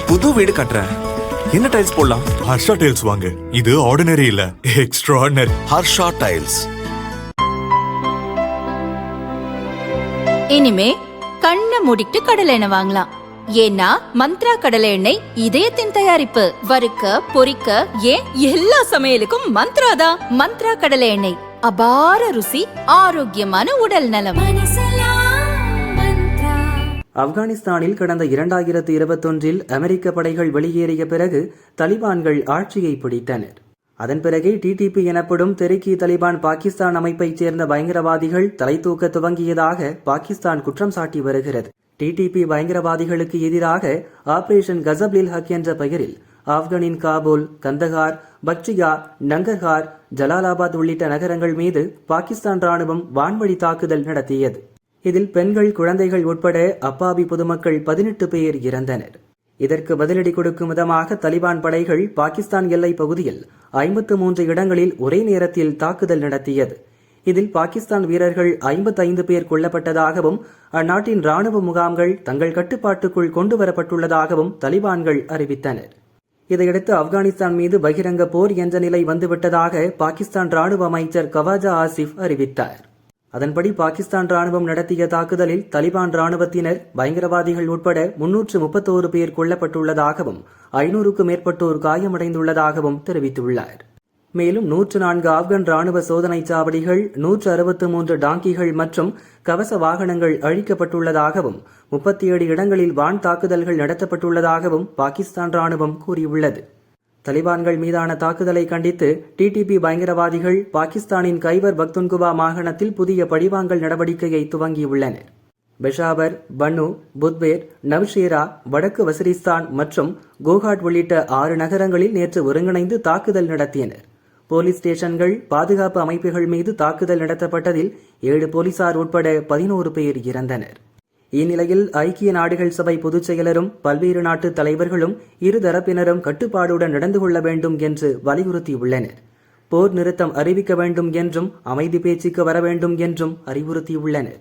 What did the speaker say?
புது வீடு கட்டுறேன். என்ன டைல்ஸ் போடலாம்? ஹர்ஷா டைல்ஸ் வாங்க. இது ஆர்டினரி இல்ல, எக்ஸ்ட்ராஆர்டினரி. ஹர்ஷா டைல்ஸ். இனிமே கண்ணை மூடிட்டு கடலை எண்ணெய் வாங்கலாம். ஏன்னா மந்த்ரா கடலை எண்ணெய் இதயத்தின் தயாரிப்பு. வறுக்க பொரிக்க ஏன் எல்லா சமையலுக்கும் மந்த்ரா தான். மந்த்ரா கடலை எண்ணெய், அபார ருசி, ஆரோக்கியமான உடல் நலம். ஆப்கானிஸ்தானில் கடந்த 2021 அமெரிக்க படைகள் வெளியேறிய பிறகு தலிபான்கள் ஆட்சியை பிடித்தனர். அதன் பிறகே டிடிபி எனப்படும் தெரிக்கி தலிபான் பாகிஸ்தான் அமைப்பைச் சேர்ந்த பயங்கரவாதிகள் தலை தூக்க துவங்கியதாக பாகிஸ்தான் குற்றம் சாட்டி வருகிறது. டிடிபி பயங்கரவாதிகளுக்கு எதிராக ஆபரேஷன் கசப்லில் ஹக் என்ற பெயரில் ஆப்கானின் காபூல், கந்தகார், பக்டியா, நங்கர்ஹார், ஜலாலாபாத் உள்ளிட்ட நகரங்கள் மீது பாகிஸ்தான் ராணுவம் வான்வழி தாக்குதல் நடத்தியது. இதில் பெண்கள், குழந்தைகள் உட்பட அப்பாவி பொதுமக்கள் 18 பேர் இறந்தனர். இதற்கு பதிலடி கொடுக்கும் விதமாக தலிபான் படைகள் பாகிஸ்தான் எல்லை பகுதியில் 53 இடங்களில் ஒரே நேரத்தில் தாக்குதல் நடத்தியது. இதில் பாகிஸ்தான் வீரர்கள் 55 பேர் கொல்லப்பட்டதாகவும் அந்நாட்டின் ராணுவ முகாம்கள் தங்கள் கட்டுப்பாட்டுக்குள் கொண்டுவரப்பட்டுள்ளதாகவும் தலிபான்கள் அறிவித்தனர். இதையடுத்து ஆப்கானிஸ்தான் மீது பகிரங்க போர் என்ற நிலை வந்துவிட்டதாக பாகிஸ்தான் ராணுவ அமைச்சர் கவாஜா ஆசிப் அறிவித்தார். அதன்படி பாகிஸ்தான் ராணுவம் நடத்திய தாக்குதலில் தலிபான் ராணுவத்தினர், பயங்கரவாதிகள் உட்பட 331 பேர் கொல்லப்பட்டுள்ளதாகவும் 500க்கும் மேற்பட்டோர் காயமடைந்துள்ளதாகவும் தெரிவித்துள்ளார். மேலும் 104 ஆப்கான் ராணுவ சோதனை சாவடிகள், 163 டாங்கிகள் மற்றும் கவச வாகனங்கள் அழிக்கப்பட்டுள்ளதாகவும் 37 இடங்களில் வான் தாக்குதல்கள் நடத்தப்பட்டுள்ளதாகவும் பாகிஸ்தான் ராணுவம் கூறியுள்ளது. தலிபான்கள் மீதான தாக்குதலை கண்டித்து டிடிபி பயங்கரவாதிகள் பாகிஸ்தானின் கைபர் பக்துன்குவா மாகாணத்தில் புதிய பழிவாங்கல் நடவடிக்கையை துவங்கியுள்ளனர். பெஷாவர், பன்னு, புத்வேர், நவ்ஷேரா, வடக்கு வசிரிஸ்தான் மற்றும் கோகாட் உள்ளிட்ட 6 நகரங்களில் நேற்று ஒருங்கிணைந்து தாக்குதல் நடத்தினர். போலீஸ் ஸ்டேஷன்கள், பாதுகாப்பு அமைப்புகள் மீது தாக்குதல் நடத்தப்பட்டதில் 7 போலீசார் உட்பட 11 பேர் இறந்தனர். இந்நிலையில் ஐக்கிய நாடுகள் சபை பொதுச் செயலரும் பல்வேறு நாட்டு தலைவர்களும் இருதரப்பினரும் கட்டுப்பாடுடன் நடந்து கொள்ள வேண்டும் என்று வலியுறுத்தியுள்ளனர். போர் நிறுத்தம் அறிவிக்க வேண்டும் என்றும் அமைதி பேச்சுக்கு வர வேண்டும் என்றும் அறிவுறுத்தியுள்ளனர்.